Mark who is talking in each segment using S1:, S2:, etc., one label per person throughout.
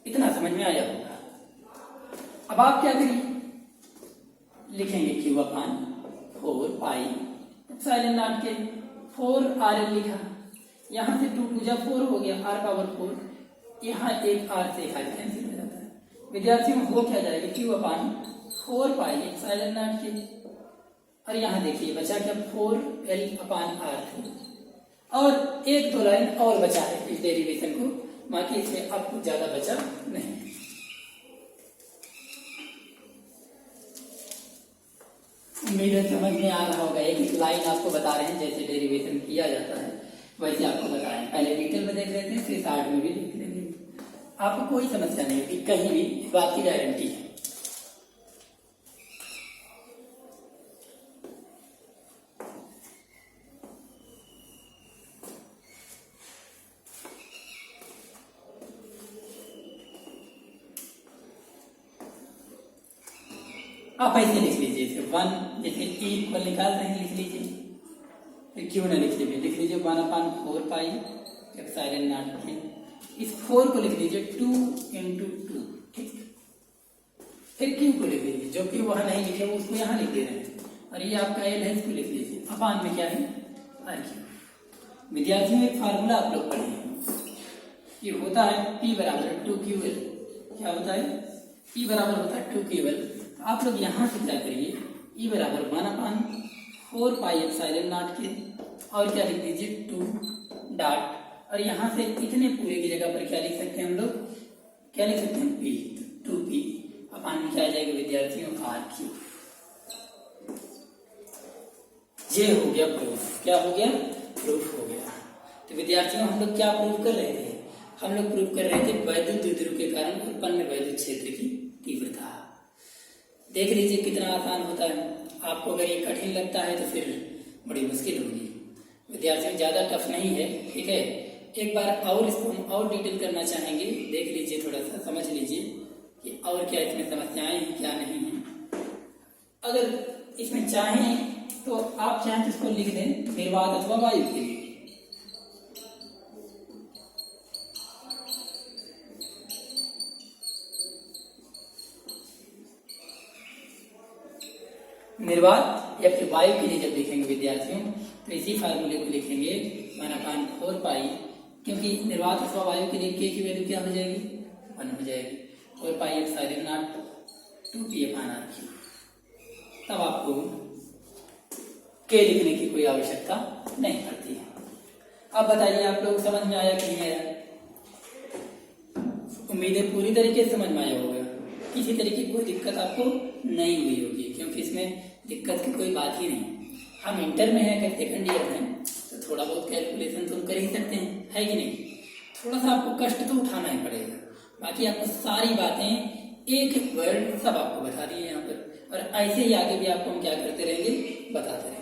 S1: इतना समझ में आया होगा। अब आप क्या करिए, लिखेंगे Q upon 4 pi epsilon not के 4 आर एल लिखा, यहाँ से 2 2 जा 4 हो गया, r पावर 4, यहाँ एक r से एक r कैंसिल हो जाता है। विद्यार्थियों हो क्या जाएगा, Q upon 4 pi epsilon not के, और यहाँ देखिए बचा क्या 4l अपान r थे, और एक दो लाइन और बचा है इस डेरिवेशन को, बाकी इसमें अब कुछ ज्यादा बचा नहीं। उम्मीद है समझ में आ रहा होगा। एक एक लाइन आपको बता रहे हैं जैसे डेरिवेशन किया जाता है वैसे आपको बता रहे हैं। पहले डिटेल में देख लेते हैं, फिर शार्ट में भी देख लेंगे, आपको कोई समस्या नहीं होगी कहीं भी, इस बात की गारंटी है। आप ऐसे लिख लीजिए, जैसे 1 जैसे e इक्वल निकाल रहे हैं लिख लीजिए, फिर क्यों ना लिख लीजिए 1 अपान 4 पाई एप्सिलॉन नॉट के, इस 4 को लिख लीजिए 2 into 2, ठीक। फिर क्यू को लिख लीजिए, जो कि वहां नहीं लिखे वो उसको यहाँ लिख दे रहे हैं, और ये आपका एल है, इसको लिख लीजिए, अपान में क्या है आर क्यू। विद्यार्थियों एक फार्मूला आप लोग पढ़े हैं, ये होता है P बराबर 2QL, क्या होता है P बराबर होता है 2QL। आप लोग यहाँ से क्या करिए, E बराबर 1 अपान 4 पाई एप्सिलॉन नॉट के, और क्या लिख दीजिए 2 डॉट, और यहाँ से इतने पूरे की जगह पर क्या लिख सकते हैं हम लोग, क्या लिख सकते हैं P, 2P अपान में क्या आ जाएगा विद्यार्थियों आर क्यू। ये हो गया प्रूफ, क्या हो गया प्रूफ हो गया। तो विद्यार्थियों हम लोग क्या प्रूफ कर रहे थे, हम लोग प्रूफ कर रहे थे वैद्युत द्विध्रुव के कारण उत्पन्न वैद्युत क्षेत्र की तीव्रता। देख लीजिए कितना आसान होता है, आपको अगर ये कठिन लगता है तो फिर बड़ी मुश्किल होगी। विद्यार्थियों ज्यादा टफ नहीं है, ठीक है। एक बार और इसको हम और डिटेल करना चाहेंगे, देख लीजिए थोड़ा सा समझ लीजिए कि और क्या इसमें समस्याएं हैं क्या नहीं है। अगर इसमें चाहें तो आप चाहें तो इसको लिख दें निर्वात अथवा वायु के लिए, निर्वात या फिर वायु के लिए जब लिखेंगे विद्यार्थियों तो इसी फार्मूले को लिखेंगे 1 अपान 4 पाई, क्योंकि निर्वात अथवा वायु के लिए के की वैल्यू क्या हो जाएगी 1 हो जाएगी, 4 pi epsilon naught 2p upon R Q. तब आपको के लिखने की कोई आवश्यकता नहीं पड़ती है। अब बताइए आप लोग समझ में आया कि नहीं आया? उम्मीद है पूरी तरीके से समझ में आया होगा, किसी तरीके की कोई दिक्कत आपको नहीं हुई होगी, क्योंकि इसमें दिक्कत की कोई बात ही नहीं। हम इंटर में हैं, अगर सेकंड ईयर में तो थोड़ा बहुत कैलकुलेशन तो हम कर ही सकते हैं, है कि नहीं। थोड़ा सा आपको कष्ट तो उठाना ही पड़ेगा, बाकी आपको सारी बातें एक एक वर्ड सब आपको बता दिए यहाँ पर, और ऐसे ही आगे भी आपको हम क्या करते रहेंगे बताते रहेंगे।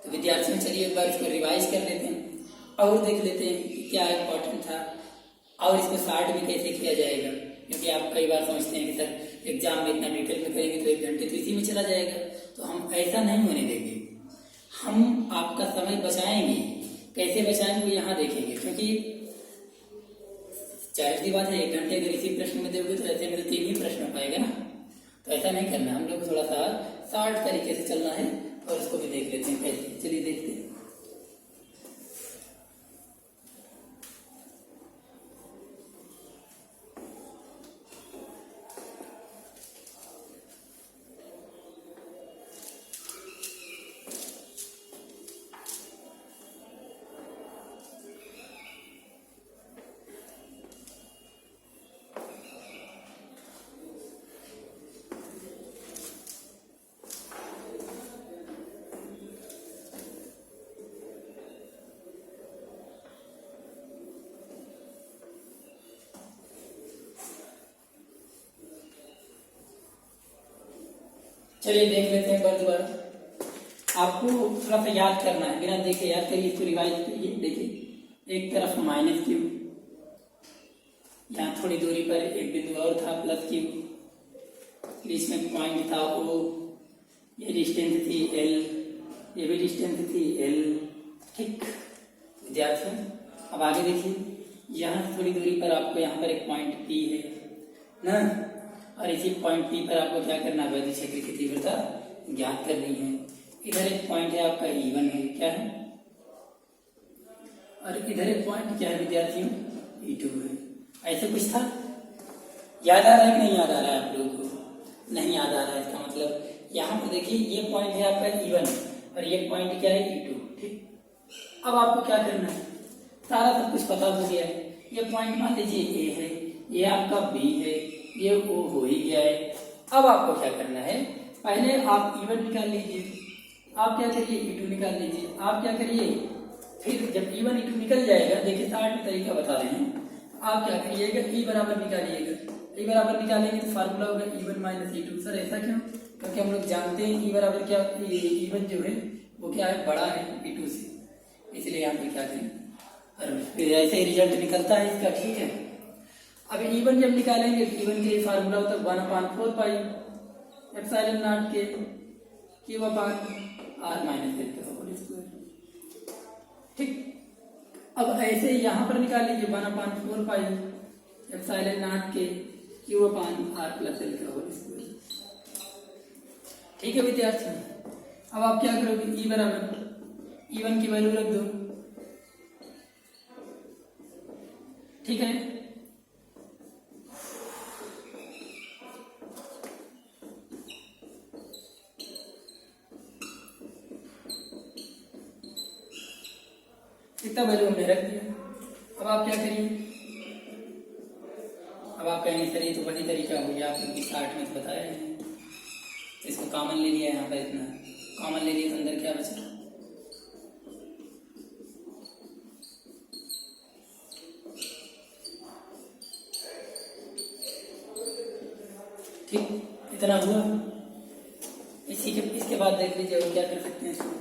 S1: तो विद्यार्थियों चलिए एक बार इसको रिवाइज कर लेते हैं और देख लेते हैं कि क्या इम्पोर्टेंट था और इसको शार्ट भी कैसे किया जाएगा, क्योंकि आप कई बार सोचते हैं कि सर एग्जाम में इतना डिटेल में करेंगे तो 1 घंटे तो इसी में चला जाएगा, तो हम ऐसा नहीं होने देंगे। हम आपका समय बचाएंगे, कैसे बचाएंगे यहाँ देखेंगे, क्योंकि जाहिर सी बात है 1 घंटे अगर इसी प्रश्न में दोगे तो ऐसे में तो 3 ही प्रश्न हो पाएगा ना, तो ऐसा नहीं करना। हम लोग थोड़ा सा शार्ट तरीके से चलना है और उसको भी देख लेते हैं कैसे। चलिए देखते हैं। चलिए देख लेते हैं बार दोबारा। आपको थोड़ा सा याद करना है, बिना देखे याद करिए, इसको रिवाइज करिए। देखिए एक तरफ माइनस क्यू, यहाँ थोड़ी दूरी पर एक बिंदु और था प्लस क्यू, बीच में पॉइंट था ओ, ये डिस्टेंस थी एल, ये भी डिस्टेंस थी एल, ठीक विद्यार्थियों। अब आगे देखिए यहाँ से थोड़ी दूरी पर आपको यहाँ पर एक पॉइंट P है ना, और इसी पॉइंट P पर आपको क्या करना है, वैद्युत क्षेत्र की तीव्रता ज्ञात करनी है। इधर एक पॉइंट है आपका E1 है, क्या है, और इधर एक पॉइंट क्या है विद्यार्थियों, E2 है। ऐसे कुछ था, याद आ रहा है कि नहीं याद आ रहा है आप लोगों को? नहीं याद आ रहा है, इसका मतलब यहाँ पर देखिए ये पॉइंट है आपका E1 और ये पॉइंट क्या है, E2। ठीक, अब आपको क्या करना है, सारा सब कुछ पता हो गया है। ये पॉइंट मान लीजिए A है, ये आपका B है, ये O हो ही गया है। अब आपको क्या करना है, पहले आप E1 निकाल लीजिए, आप क्या करिए E2 निकाल लीजिए, आप क्या करिए, फिर जब E1 E2 निकल जाएगा, देखिए 60 तरीका बता रहे हैं, आप क्या करिएगा E बराबर निकालिएगा। E बराबर निकालेंगे तो फार्मूला होगा E1 माइनस E2। सर ऐसा क्यों? क्योंकि हम लोग जानते हैं E बराबर क्या, E1 जो है वो क्या है, बड़ा है E2 से, इसलिए यहाँ पे क्या करें, और फिर ऐसे ही रिजल्ट निकलता है इसका। ठीक है, अब E1 जब निकालेंगे तो E1 के लिए फार्मूला होता है 1/4 पाई एप्सिलॉन नॉट के Q अपान R माइनस L का होल स्क्वायर। ठीक, अब ऐसे यहाँ पर निकाल लीजिए 1/4 पाई एप्सिलॉन नॉट के Q अपान R प्लस L का होल स्क्वायर। ठीक है विद्यार्थियों, अब आप क्या करोगे, E बराबर E1 की वैल्यू रख दो। ठीक है, इतना वैल्यू हमने रख दिया। अब आप क्या करिए, अब आप कहेंगे सर ये तो बड़ी तरीका हो गया, आपने 60 में तो बताया है, इसको कॉमन ले लिया यहाँ पर, इतना कॉमन ले लिया तो अंदर क्या बचा, ठीक, इतना हुआ। इसके बाद देख लीजिए और क्या कर सकते हैं इसको।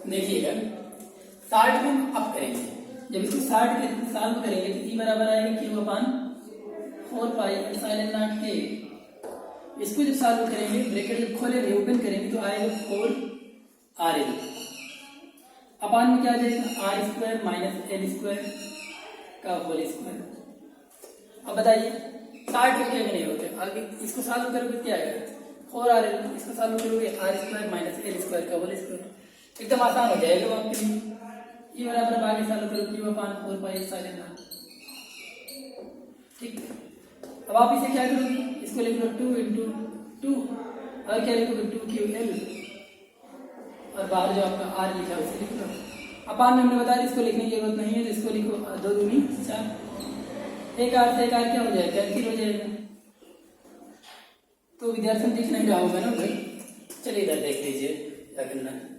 S1: देखिएगा 60 में हम अब करेंगे, जब इसको 60 के सॉल्व करेंगे तो E बराबर आएगा Q upon 4 pi epsilon not के। इसको जब सॉल्व करेंगे, ब्रैकेट जब खोलेंगे ओपन करेंगे तो आएगा 4RL अपान में क्या आ जाएगा, R square minus L square का होल स्क्वायर। अब बताइए 60 रुपये में नहीं होते, आगे इसको सॉल्व करोगे क्या आएगा, 4RL, इसको सॉल्व करोगे R square minus L square का होल स्क्वायर। एकदम आसान हो जाएगा आपके लिए। E बराबर आगे सॉल्व करो Q upon 4 pi epsilon not. ठीक, अब आप इसे क्या करोगे, इसको लिख लो 2 इंटू 2 और क्या लिखोगे 2QL, और बाहर जो आपका R लिखा है उसे लिख लो। अपान में हमने बताया इसको लिखने की जरूरत नहीं है, तो इसको लिखो 2 दूनी 4, एक R से एक R क्या हो जाएगा, कैंसिल हो जाएगा। तो विद्यार्थी दिख नहीं रहा होगा ना भाई, चलिए इधर देख लीजिए क्या करना है।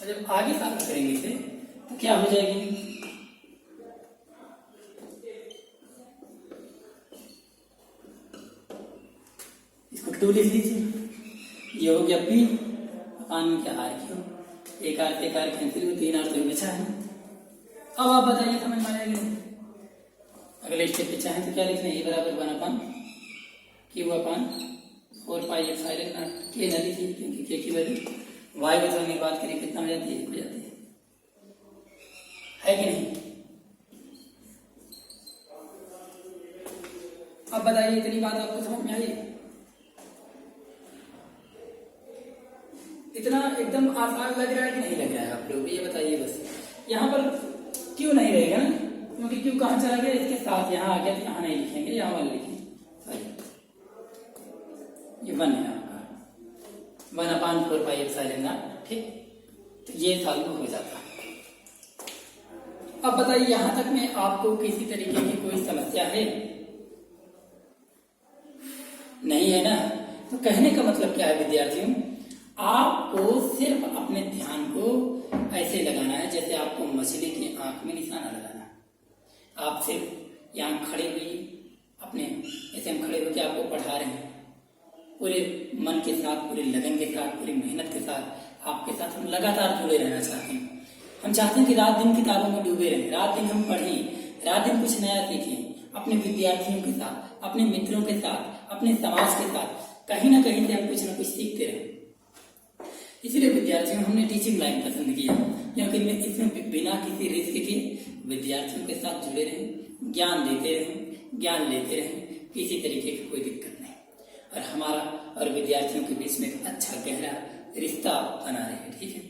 S1: जब आगे सॉल्व करेंगे इसे तो क्या हो जाएगी, इसको 2 लिख लीजिए, ये हो गया P अपान में क्या R क्यों, एक R से एक R कैंसिल हुआ, 3R तो बचा है। अब आप बताइए समझ में आएगा, अगले स्टेप पे चाहें तो क्या लिखना है, E बराबर 1/Q upon 4 pi epsilon not के न लीजिए, क्योंकि के की वैल्यू वाई के संग बात करें कितना हो जाती है, 1 हो जाती है कि नहीं। अब बताइए इतनी बात आपको समझ में आई, इतना एकदम आसान लग रहा है कि नहीं लग रहा है आप लोग, ये बताइए बस। यहाँ पर क्यों नहीं रहेगा ना, क्योंकि क्यों कहाँ चला गया, इसके साथ यहाँ आ गया, तो यहाँ नहीं लिखेंगे, यहाँ वाले लिखेंगे, सॉरी ये 1 है आपका 1/4 पाई एप्सिलॉन नॉट। ठीक, तो ये सॉल्व हो जाता है। अब बताइए यहां तक में आपको किसी तरीके की कोई समस्या है, नहीं है ना। तो कहने का मतलब क्या है विद्यार्थियों, आपको सिर्फ अपने ध्यान को ऐसे लगाना है जैसे आपको मछली की आंख में निशाना लगाना है। आप सिर्फ यहाँ खड़े हुई अपने, जैसे हम खड़े होकर आपको पढ़ा रहे हैं, पूरे मन के साथ, पूरे लगन के साथ, पूरी मेहनत के साथ आपके साथ हम लगातार जुड़े रहना चाहते हैं। हम चाहते हैं कि रात दिन किताबों में डूबे रहें, रात दिन हम पढ़ें, रात दिन कुछ नया सीखें, अपने विद्यार्थियों के साथ, अपने मित्रों के साथ, अपने समाज के साथ कहीं ना कहीं से हम कुछ ना कुछ सीखते रहें। इसलिए विद्यार्थियों हमने टीचिंग लाइन पसंद किया, क्योंकि इसमें बिना किसी रिस्क के विद्यार्थियों के साथ जुड़े रहें, ज्ञान देते रहें, ज्ञान लेते रहें, किसी तरीके की कोई दिक्कत नहीं, और हमारा और विद्यार्थियों के बीच में एक अच्छा गहरा रिश्ता बना रहे। ठीक है,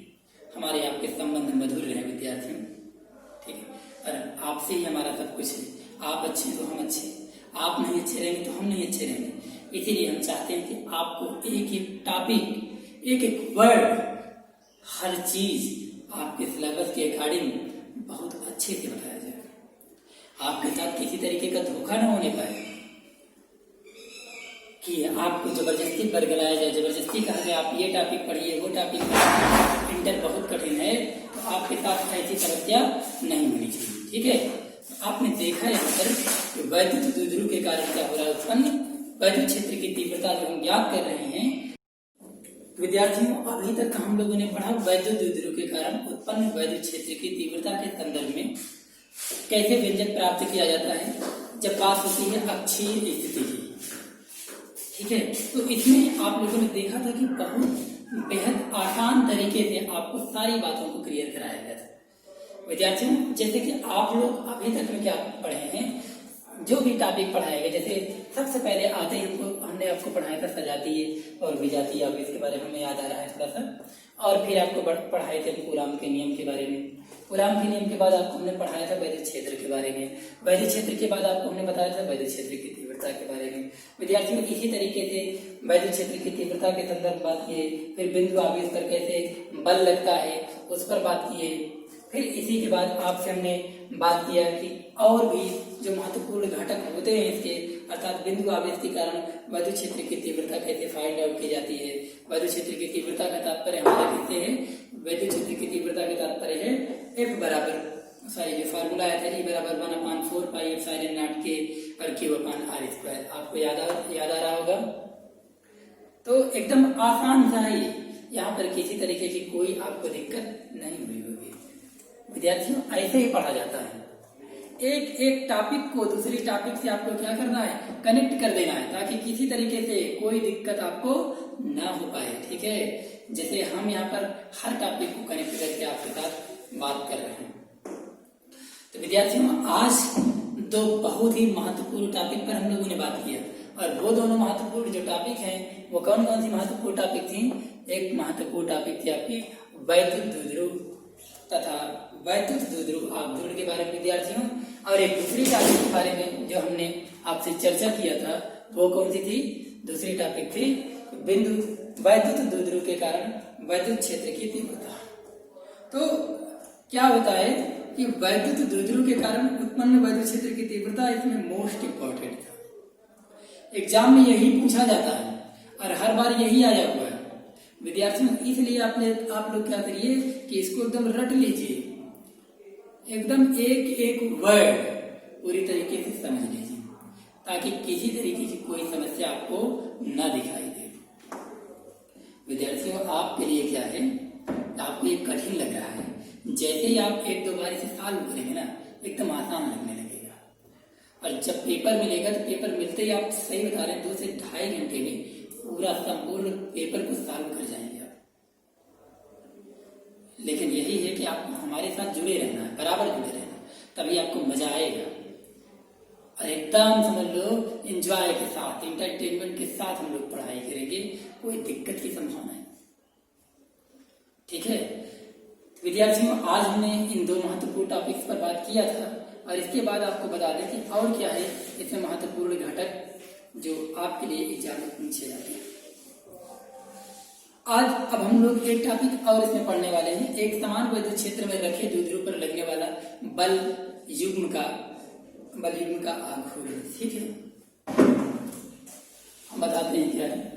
S1: हमारे आपके संबंध मधुर रहे विद्यार्थियों। ठीक है, और आपसे ही हमारा सब कुछ है। आप अच्छे तो हम अच्छे, आप नहीं अच्छे रहेंगे तो हम नहीं अच्छे रहेंगे। इसीलिए हम चाहते हैं कि आपको एक एक टॉपिक, एक एक वर्ड, हर चीज आपके सिलेबस के अकॉर्डिंग बहुत अच्छे से बताया जाए। आपके साथ किसी तरीके का धोखा न होने पाए कि आपको जबरदस्ती बरगलाया जाए, जबरदस्ती कहा जाए आप ये टॉपिक पढ़िए, वो टॉपिक पढ़िए, इंटर बहुत कठिन है, तो आपके साथ ऐसी समस्या नहीं होनी चाहिए। ठीक है, आपने देखा यहाँ पर कि वैद्युत द्विध्रुव के कारण क्या हो रहा है उत्पन्न, वैद्युत क्षेत्र की तीव्रता जो हम ज्ञात कर रहे हैं विद्यार्थियों, अभी तक हम लोगों ने पढ़ा वैद्युत द्विध्रुव के कारण उत्पन्न वैद्युत क्षेत्र की तीव्रता के संदर्भ में कैसे व्यंजक प्राप्त किया जाता है जब बात होती है अक्षीय स्थिति की। ठीक है, तो इसमें आप लोगों ने देखा था कि बहुत बेहद आसान तरीके से आपको सारी बातों को क्लियर कराया गया था। विद्यार्थियों, जैसे कि आप लोग अभी तक में क्या पढ़े हैं, जो भी टॉपिक पढ़ाए गए, जैसे सबसे पहले आते ही हमने आपको पढ़ाया था सजातीय और विजातीय, अब इसके बारे में हमें याद आ रहा है थोड़ा सा, और फिर आपको पढ़ाए थे कूलाम के नियम के बारे में। कूलाम के नियम के बाद आपको हमने पढ़ाया था वैद्युत क्षेत्र के बारे में, वैद्युत क्षेत्र के बाद आपको हमने बताया था वैद्युत क्षेत्र की तीव्रता के बारे में। विद्यार्थियों, इसी तरीके से वैद्युत क्षेत्र की तीव्रता के संदर्भ बात किए, फिर बिंदु आवेश पर कैसे बल लगता है उस पर बात किए, फिर इसी के बाद आपसे हमने बात किया कि और भी जो महत्वपूर्ण घटक होते हैं इसके, अर्थात बिंदु आवेश के कारण वैद्युत क्षेत्र की तीव्रता कैसे फाइंड आउट की जाती है। वैद्युत क्षेत्र की तीव्रता का तात्पर्य हमारा किससे है, वैद्युत क्षेत्र की तीव्रता का तात्पर्य है F बराबर, सॉरी जो फार्मूला आया था E बराबर 1/4 पाई एप्सिलॉन नॉट के और Q/r²। आपको याद आ रहा होगा। तो एकदम आसान सा है, यहाँ पर किसी तरीके की कोई आपको दिक्कत नहीं हुई होगी। विद्यार्थियों, ऐसे ही पढ़ा जाता है, एक एक टॉपिक को दूसरी टॉपिक से आपको क्या करना है, कनेक्ट कर देना है, ताकि किसी तरीके से कोई दिक्कत आपको ना हो पाए। ठीक है, जैसे हम यहाँ पर हर टॉपिक को कनेक्ट करके आपके साथ बात कर रहे हैं। तो विद्यार्थियों, आज दो बहुत ही महत्वपूर्ण टॉपिक पर हम लोगों ने बात किया, और वो दोनों महत्वपूर्ण जो टॉपिक हैं वो कौन कौन सी महत्वपूर्ण टॉपिक थी। एक महत्वपूर्ण टॉपिक थी आपकी वैद्युत द्विध्रुव तथा वैद्युत द्विध्रुव आवर्धन के बारे में विद्यार्थियों, और एक दूसरी टॉपिक के बारे में जो हमने आपसे चर्चा किया था वो कौन सी थी, दूसरी टॉपिक थी बिंदु वैद्युत द्विध्रुव के कारण वैद्युत क्षेत्र की तीव्रता। तो क्या होता है कि वैद्युत द्विध्रुव के कारण उत्पन्न वैद्युत क्षेत्र की तीव्रता इसमें मोस्ट इंपॉर्टेंट था, एग्जाम में यही पूछा जाता है और हर बार यही आया हुआ है। विद्यार्थियों, इसलिए आप लोग क्या करिए कि इसको एकदम रट लीजिए, एकदम एक एक वर्ड पूरी तरीके से समझ लीजिए, ताकि किसी तरीके की कोई समस्या आपको ना दिखाई दे। विद्यार्थियों, आपके लिए क्या है, आपको ये कठिन लग रहा है, जैसे ही आप एक दो बार इसे सॉल्व करेंगे ना, एकदम आसान लगने लगेगा, और जब पेपर मिलेगा तो पेपर मिलते ही आप, सही बता रहे हैं, 2 से 2.5 घंटे में पूरा संपूर्ण पेपर को सॉल्व कर जाएंगे आप। लेकिन यही है कि आपको हमारे साथ जुड़े रहना है, बराबर जुड़े रहना, तभी आपको मजा आएगा, और एकदम समझ लो एंजॉय के साथ, इंटरटेनमेंट के साथ हम लोग पढ़ाई करेंगे, कोई दिक्कत की संभावना है। ठीक है विद्यार्थियों, आज हमने इन दो महत्वपूर्ण टॉपिक्स पर बात किया था, और इसके बाद आपको बता दें कि और क्या है इसमें महत्वपूर्ण घटक जो आपके लिए एग्जाम में पूछे जाते हैं। आज अब हम लोग एक टॉपिक और इसमें पढ़ने वाले हैं, एक समान वैद्युत क्षेत्र में रखे द्विध्रुव पर लगने वाला बल युग्म का आघूर्ण। ठीक है, हम बताते हैं क्या है।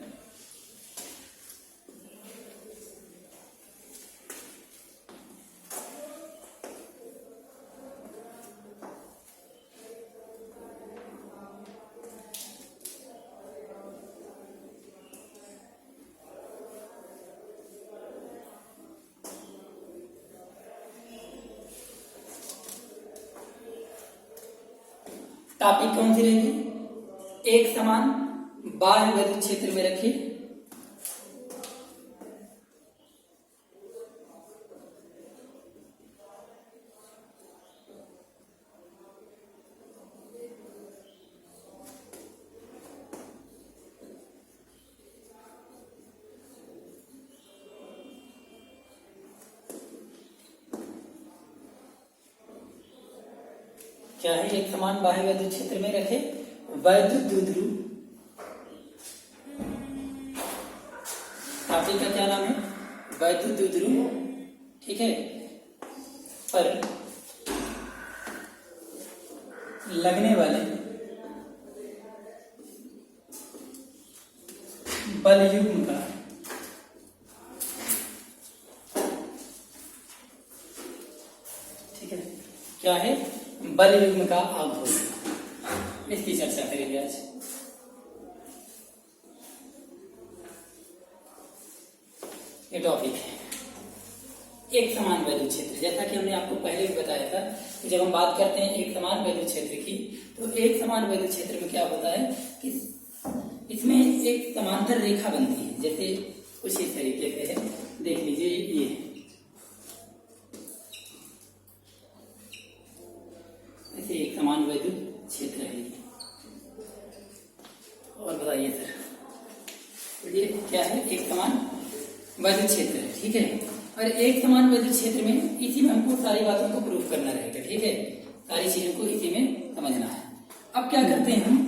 S1: टॉपिक कौन सी रहेगी? एक समान बाह्य विद्युत क्षेत्र में रखिए क्या है? एक समान बाह्य विद्युत क्षेत्र में रखे वैद्युत द्विध्रुव, टॉपिक का क्या नाम है? वैद्युत द्विध्रुव, ठीक है, पर लगने वाले बल युग्म का ठीक है, क्या है? बल युग्म का आघूर्ण, इसकी चर्चा करेंगे आज। ये टॉपिक है एक समान वैद्युत क्षेत्र। जैसा कि हमने आपको पहले भी बताया था कि जब हम बात करते हैं एक समान वैद्युत क्षेत्र की, तो एक समान वैद्युत क्षेत्र में क्या होता है कि इसमें एक समांतर रेखा बनती है, जैसे कुछ इस तरीके से है, देख लीजिए ये ऐसे एक समान वैद्युत क्षेत्र है। और बताइए सर, ये क्या है? एक समान वैद्युत क्षेत्र है, ठीक है। और एक समान वैद्युत क्षेत्र में इसी में हमको सारी बातों को प्रूफ करना रहेगा, ठीक है, सारी चीजों को इसी में समझना है। अब क्या करते हैं हम,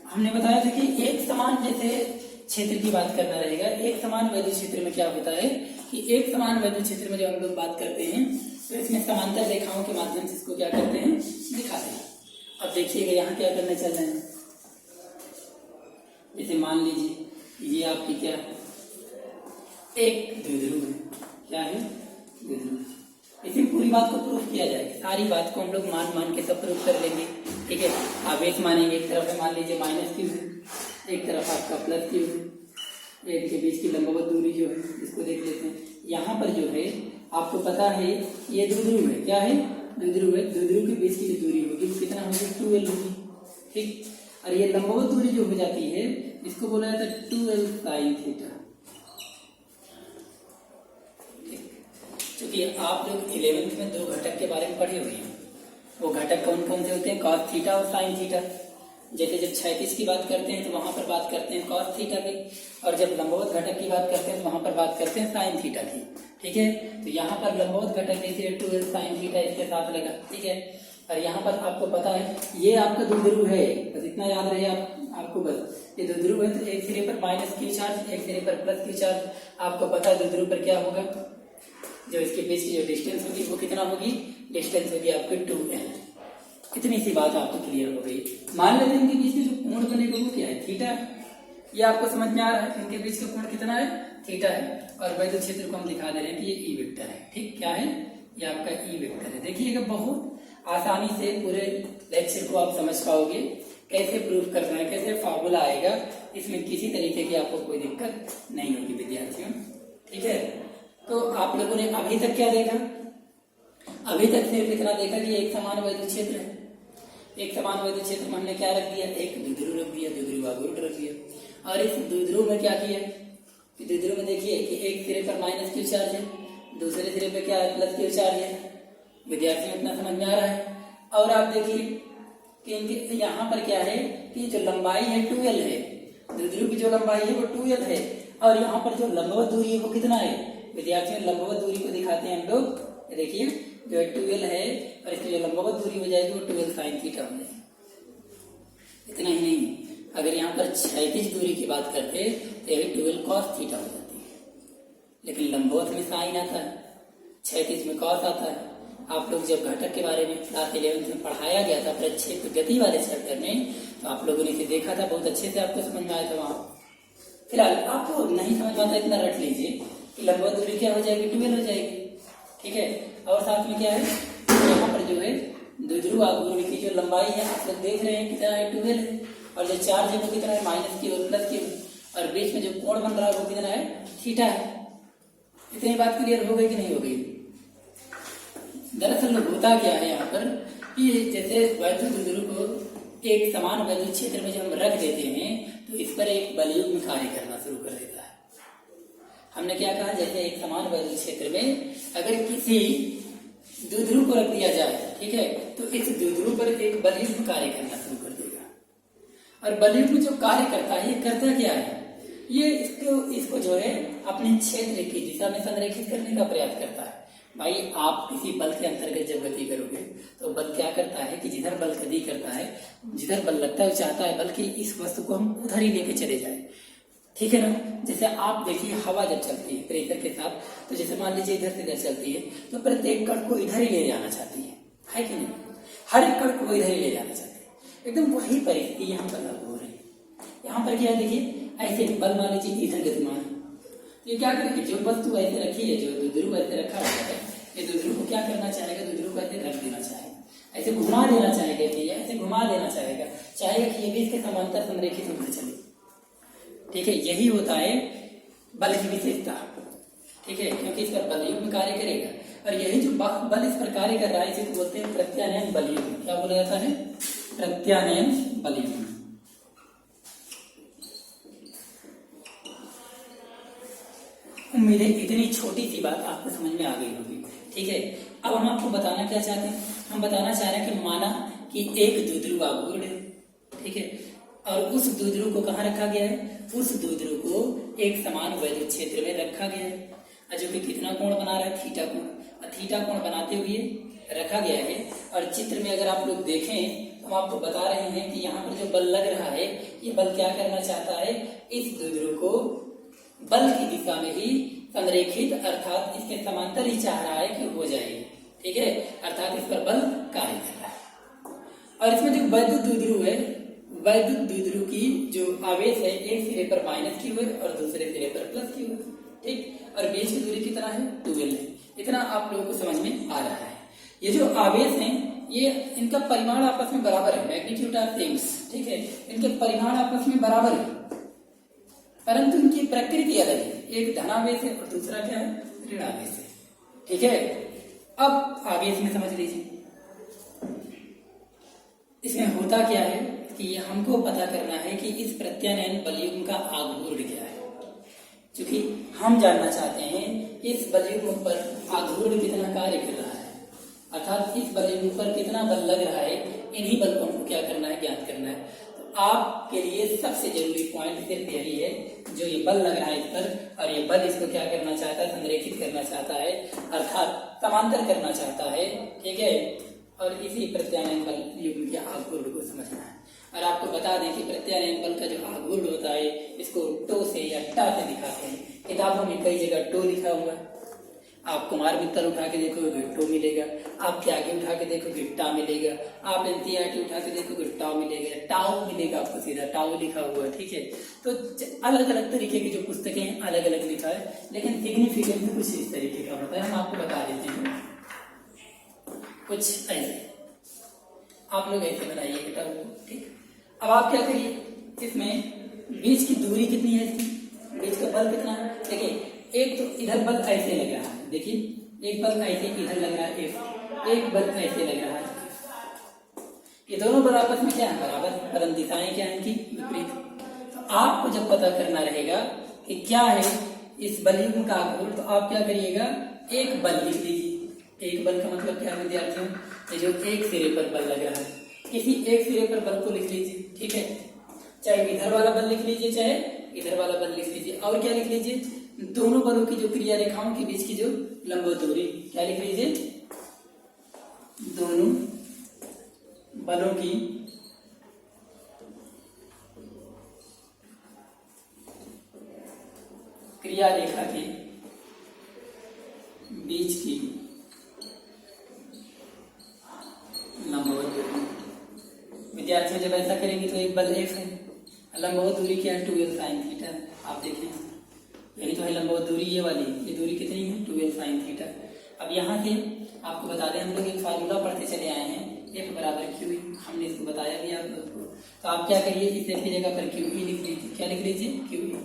S1: हमने बताया था कि एक समान जैसे क्षेत्र की बात करना रहेगा। एक समान वैद्युत क्षेत्र में क्या होता है कि एक समान वैद्युत क्षेत्र में जब हम लोग बात करते हैं तो इसमें समांतर रेखाओं के माध्यम से इसको क्या करते हैं? दिखाते हैं। अब देखिएगा यहाँ क्या करने चल रहे हैं, जैसे मान लीजिए ये आपकी क्या एक द्विध्रुव है, क्या है? द्विध्रुव। इसमें पूरी बात को प्रूफ किया जाएगा, सारी बात को हम लोग मान के सब प्रूफ कर लेंगे, ठीक है। आवेश मानेंगे, एक तरफ है मान लीजिए माइनस क्यू है, एक तरफ आपका प्लस क्यू है, एक के बीच की लंबवत दूरी जो है इसको देख लेते हैं। यहाँ पर जो है आपको पता है ये द्विध्रुव है, क्या है? द्विध्रुव है। द्विध्रुव के बीच की जो दूरी होगी वो कितना होगी? 2l होगी, ठीक। और ये लंबवत दूरी जो हो जाती है इसको बोला जाता है 2l sin थीटा, ठीक। क्योंकि आप लोग 11th में दो घटक के बारे में पढ़े हुए हैं, वो घटक कौन कौन से होते हैं? cos थीटा और sin थीटा। जैसे जब क्षैतिज की बात करते हैं तो वहां पर बात करते हैं cos थीटा की, और जब लंबवत घटक की बात करते हैं तो वहां पर बात करते हैं sin थीटा की, ठीक है। तो यहाँ पर लंबवत घटक जैसे 2l sin थीटा इसके साथ लगा, ठीक है। और यहाँ पर आपको पता है ये आपका द्विध्रुव है, बस इतना याद रहे आपको, बस ये द्विध्रुव है। तो एक सिरे पर माइनस क्यू चार्ज, एक सिरे पर प्लस क्यू चार्ज। आपको पता है द्विध्रुव पर क्या होगा? जो इसके बीच की जो डिस्टेंस होगी वो कितना होगी? डिस्टेंस होगी आपकी 2l। इतनी सी बात आपको क्लियर हो गई। मान लेते हैं इनके बीच में जो कोण बनेगा वो क्या है? थीटा है। ये आपको समझ में आ रहा है, इनके बीच का कोण कितना है? थीटा है। और वैद्युत क्षेत्र को हम दिखा दे रहे हैं कि ये ई वेक्टर है, ठीक। क्या है? ये आपका ई वेक्टर है। देखिएगा बहुत आसानी से पूरे लेक्चर को आप समझ पाओगे, कैसे प्रूफ करना है, कैसे फॉर्मूला आएगा, इसमें किसी तरीके की आपको कोई दिक्कत नहीं होगी विद्यार्थियों, ठीक है। तो आप लोगों ने अभी तक क्या देखा? अभी तक सिर्फ इतना देखा कि एक समान वैद्युत क्षेत्र है। एक समान वैद्युत क्षेत्र में हमने क्या रख दिया? एक द्विध्रुव रख दिया, द्विध्रुव आघूर्ण रख दिया। और इस द्विध्रुव में क्या किया? द्विध्रुव में देखिए कि एक सिरे पर माइनस क्यू चार्ज है, दूसरे सिरे पे क्या है? प्लस क्यू चार्ज है। विद्यार्थियों इतना समझ में आ रहा है। और आप देखिए कि इनके यहाँ पर क्या है कि जो लंबाई है 2l है, द्विध्रुव की जो लंबाई है वो 2l है। और यहाँ पर जो लंबवत दूरी है वो कितना है? विद्यार्थियों लंबवत दूरी को दिखाते हैं हम लोग, देखिए जो 2l है और इसकी जो लंबवत दूरी हो जाएगी वो 2l sin थीटा हो जाएगी। इतना ही नहीं, अगर यहाँ पर क्षैतिज दूरी की बात करते तो यही 2l cos थीटा हो जाती है। लेकिन लंबवत में साइन आता है, क्षैतिज में cos आता है। आप लोग जब घटक के बारे में क्लास 11 में पढ़ाया गया था प्रक्षेप गति वाले चैप्टर में, तो आप लोगों ने इसे देखा था, बहुत अच्छे से आपको समझ में आया था वहां। फिलहाल आपको नहीं समझ में आता इतना रट लीजिए कि लंबवत दूरी क्या हो जाएगी? 2l हो जाएगी, ठीक है। और साथ में क्या है, यहाँ पर जो है द्विध्रुव आघूर्ण की जो लंबाई है आप लोग देख रहे हैं कितना है? 2l है। और जो चार्ज है वो कितना है? माइनस की और प्लस की। और बीच में जो कोण बन रहा है वो कितना है? थीटा है। इतनी बात क्लियर हो गई कि नहीं हो गई? दरअसल होता क्या है यहाँ पर कि जैसे वैद्युत द्विध्रुव को एक समान वैद्युत क्षेत्र में जब हम रख देते हैं तो इस पर एक बलयुग्म कार्य करना शुरू कर देता है। हमने क्या कहा, जैसे एक समान वैद्युत क्षेत्र में अगर किसी द्विध्रुव को रख दिया जाए, ठीक है, तो इस द्विध्रुव पर एक बलयुग्म कार्य करना शुरू कर देगा। और बलयुग्म जो कार्य करता है ये करता क्या है, ये इसको जो है अपने क्षेत्र की दिशा में संरेखित करने का प्रयास करता है। भाई आप किसी बल के अंतर्गत जब गति करोगे तो बल क्या करता है कि जिधर बल गति करता है, जिधर बल लगता है चाहता है बल्कि इस वस्तु को हम उधर ही लेके चले जाए, ठीक है ना। जैसे आप देखिए हवा जब चलती है प्रेशर के साथ, तो जैसे मान लीजिए इधर से इधर चलती है तो प्रत्येक कण को इधर ही ले जाना चाहती है कि नहीं, हर एक कण को इधर ही ले जाना चाहती है। एकदम वही परिस्थिति यहाँ पर लागू हो रही है। यहाँ पर क्या है, देखिए ऐसे बल मान लीजिए इधर गतिमान, ये क्या करेगी, जो वस्तु ऐसे रखी है, जो द्विध्रुव ऐसे रखा हुआ है, ये द्विध्रुव को क्या करना चाहेगा, द्विध्रुव को ऐसे रख देना चाहेगा, ऐसे घुमा देना चाहेगा, ऐसे घुमा देना चाहेगा कि ये भी इसके समांतर संरेखित होकर चले, ठीक है। यही होता है बल की विशेषता, ठीक है, क्योंकि इस पर बलयुग्म कार्य करेगा। और यही जो बल इस पर कार्य कर रहा है इसे बोलते हैं प्रत्यानयन बलयुग्म। क्या बोला जाता है, प्रत्यानयन बलयुग्म। उम्मीद है इतनी छोटी सी बात आपको समझ में आ गई होगी, ठीक है। अब हम आपको बताना क्या चाहते हैं, हम बताना चाह रहे हैं कि माना कि एक द्विध्रुव आघूर्ण है, ठीक है, और उस द्विध्रुव को कहाँ रखा गया है, उस द्विध्रुव को एक समान वैद्युत क्षेत्र में रखा गया है, जो कि कितना कोण बना रहा है, थीटा कोण, और थीटा कोण बनाते हुए रखा गया है। और चित्र में अगर आप लोग देखें तो हम आपको बता रहे हैं कि यहाँ पर जो बल लग रहा है ये बल क्या करना चाहता है, इस द्विध्रुव को बल की दिशा में ही संरेखित अर्थात इसके समांतर ही चाह रहा है कि हो जाए, ठीक है, अर्थात इस पर बल कार्य कर रहा है। और इसमें जो वैद्युत द्विध्रुव है, वैद्युत द्विध्रुव की जो आवेश है एक सिरे पर माइनस की हुई और दूसरे सिरे पर प्लस की हुई, ठीक, और बीच की दूरी कितना है, 12 है। इतना आप लोगों को समझ में आ रहा है। ये जो आवेश हैं ये इनका परिमाण आपस में बराबर है, मैग्नीट्यूड आर सेम्स, ठीक है, इनके परिमाण आपस में बराबर है, परंतु इनकी प्रकृति अलग है, एक धनावेश है और दूसरा क्या है, ऋणावेश है, ठीक है। अब आगे इसमें समझ लीजिए, इसमें होता क्या है कि ये हमको पता करना है कि इस प्रत्यानयन बलयुग्म का आघूर्ण क्या है। क्योंकि हम जानना चाहते हैं इस बलयुग्म पर आघूर्ण कितना कार्य कर रहा है, अर्थात इस बलयुग्म पर कितना बल लग रहा है, इन्हीं बल को हमको क्या करना है, ज्ञात करना है। तो आपके लिए सबसे जरूरी पॉइंट सिर्फ यही है, जो ये बल लग रहा है इस पर, और ये बल इसको क्या करना चाहता है, संरेखित करना चाहता है, अर्थात समांतर करना चाहता है, ठीक है। और इसी प्रत्यानयन बल युग्म के आघूर्ण को समझना है। और आपको बता दें कि प्रत्यानयन बल का जो आघूर्ण होता है इसको टो से या टा से दिखाते हैं। किताबों में कई जगह टो लिखा हुआ है, आप कुमार मित्तर उठा के देखोगे टो मिलेगा, आप त्यागी उठा के देखोगे टा मिलेगा, आप एनसीईआरटी उठा के देखोगे टाउ मिलेगा, टाउ मिलेगा, आपको सीधा टाउ लिखा हुआ है, ठीक है। तो अलग अलग तरीके की जो पुस्तकें हैं अलग अलग लिखा है, लेकिन सिग्निफिकेंस कुछ इस तरीके का होता है, हम आपको बता देते हैं कुछ ऐसे, आप लोग ऐसे बनाइए टाउ, ठीक। अब आप क्या करिए, इसमें बीच की दूरी कितनी है, इसकी बीच का बल कितना है, देखिए एक तो इधर बल ऐसे लग रहा है, देखिए एक बल ऐसे इधर लग रहा है, एक बल ऐसे लग रहा है, ये दोनों बल आपस में क्या है, बराबर, परंतु दिशाएं क्या है इनकी, विपरीत। तो आपको जब पता करना रहेगा कि क्या है इस बलयुग्म का आघूर्ण, तो आप क्या करिएगा, एक बल लिख लीजिए। एक बल का मतलब क्या है विद्यार्थियों, ये जो एक सिरे पर बल लग रहा है, किसी एक सिरे पर बल को लिख लीजिए, ठीक है, चाहे इधर वाला बल लिख लीजिए चाहे इधर वाला बल लिख लीजिए। और क्या लिख लीजिए, दोनों बलों की जो क्रिया रेखाओं के बीच की जो लंब दूरी, क्या लिख लीजिए, दोनों बलों की क्रिया रेखा के बीच की लंबवत दूरी। विद्यार्थियों जब ऐसा करेंगे तो एक बल F है, लंबवत दूरी क्या है, 12 sin थीटा। आप देखिए यही तो है लंबवत दूरी, ये वाली, ये दूरी कितनी है, 12 sin थीटा। अब यहाँ से आपको बता दें, हम लोग एक फार्मूला पढ़ते चले आए हैं, F बराबर QE, हमने इसको बताया भी आप लोग को। तो आप क्या करिए, इस F की जगह पर QE लिख लीजिए, क्या लिख लीजिए, QE,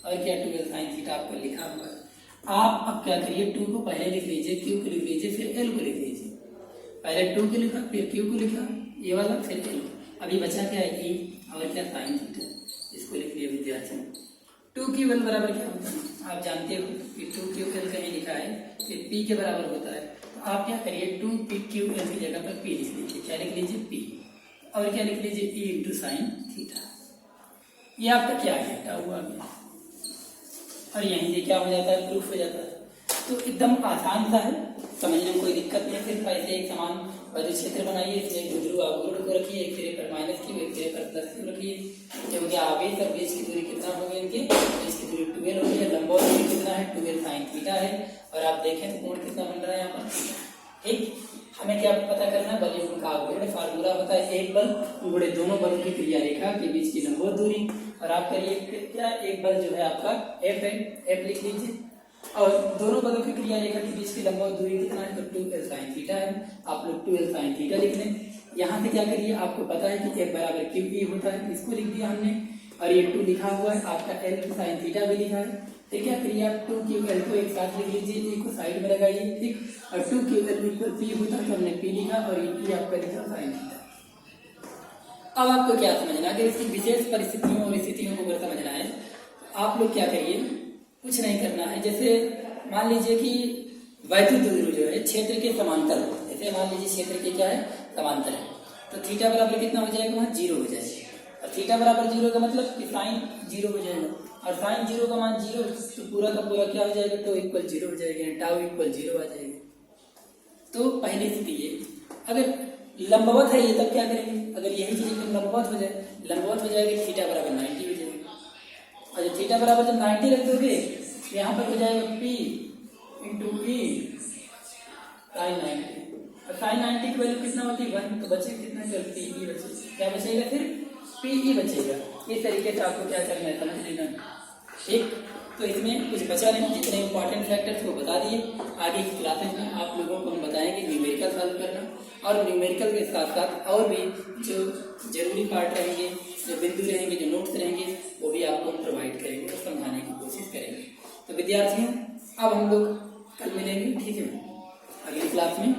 S1: और क्या 12 sin थीटा आपको लिखा हुआ है। आप अब क्या करिए, 2 को पहले लिख लीजिए, Q को लिख लीजिए, फिर L को लिख लीजिए, पहले 2 को लिखा, फिर Q को लिखा, ये वाला, फिर L। अभी बचा क्या है? E और क्या? Sine theta. इसको लिख लिया विद्यार्थियों। 2QL बराबर क्या होता है? आप जानते हो कि 2QL कहीं लिखा है, फिर P के बराबर होता है। तो आप क्या करिए, 2PQL की जगह पर P लिख लीजिए। क्या लिख लीजिए? P। और क्या लिख लीजिए? E into sine theta. ये आपका क्या है? क्या हुआ गया, और यहीं से क्या हो जाता है? प्रूफ हो जाता है। तो एकदम आसान सा है, समझने में कोई दिक्कत नहीं। सिर्फ ऐसे एक समान वैद्युत क्षेत्र बनाइए, इसमें एक ध्रुव अवरोध को रखिए, एक सिरे पर माइनस की, एक सिरे पर प्लस की रखिए। क्योंकि आवेश और बेस की दूरी कितना हो गया? इनके बेस की दूरी 12 हो गई है, लंबवत दूरी कितना है? 12 साइन थीटा है। और आप देखें तो कोण कितना बन रहा है यहाँ पर? ठीक। हमें क्या पता करना है? बलयुग्म का अवरोध फार्मूला होता है एक बल गुणे दोनों बलों की क्रिया रेखा के बीच की लंबवत दूरी। और आप करिए क्या, एक बल जो है आपका F है, F लिख लीजिए। और दोनों बलों की क्रिया रेखा के बीच की लंबवत दूरी कितना है? तो 2L साइन थीटा है। आप लोग 2L साइन थीटा लिख लें। यहाँ से क्या करिए, आपको पता है कि F बराबर QE होता है, इसको लिख दिया हमने। और ये 2 लिखा हुआ है, आपका L साइन थीटा भी लिखा है। ठीक है, फिर आप 2QL को एक साथ लिख लीजिए, E को साइड में लगाइए। ठीक, और 2QL इक्वल P होता है, तो हमने P लिखा और E आपका लिखा साइन थीटा। अब आपको क्या समझना, अगर इसकी विशेष परिस्थितियों और स्थितियों को अगर समझना है, आप लोग क्या करिए, कुछ नहीं करना है। जैसे मान लीजिए कि वैद्युत ध्रुव जो है क्षेत्र के समांतर, जैसे मान लीजिए क्षेत्र के क्या है? समांतर है, तो थीटा बराबर कितना हो जाएगा? वहाँ 0 हो जाएगा। और थीटा बराबर 0 का मतलब कि साइन 0 हो जाएगा, और साइन 0 का मान 0, तो पूरा का पूरा क्या हो जाएगा? टो इक्वल 0 हो जाएगा, टाउ इक्वल 0 आ जाएगा। तो पहली स्थिति ये, अगर लंबवत है ये, तब क्या करेंगे? अगर यही चीज एकदम लंबवत हो जाए, लंबवत हो जाएगी, थीटा बराबर 90 हो जाएगा। और जब थीटा बराबर जब 90 रख दोगे, यहाँ पर हो जाएगा P इंटू E साइन 90। और साइन 90 की वैल्यू कितना होती है? 1। तो बचे कितना? PE बचे। क्या बचेगा? फिर PE बचेगा। इस तरीके से आपको क्या करना है, समझ लेना। ठीक, तो इसमें कुछ बचा नहीं, जितने इंपॉर्टेंट फैक्टर्स को बता दिए। आगे की क्लासेस में आप लोगों को हम बताएंगे न्यूमेरिकल सॉल्व करना, और न्यूमेरिकल के साथ साथ और भी जो जरूरी पार्ट रहेंगे, जो बिंदु रहेंगे, जो नोट्स रहेंगे, वो भी आपको हम प्रोवाइड करेंगे और समझाने की कोशिश करेंगे। तो विद्यार्थियों, अब हम लोग कल मिलेंगे, ठीक है, अगली क्लास में।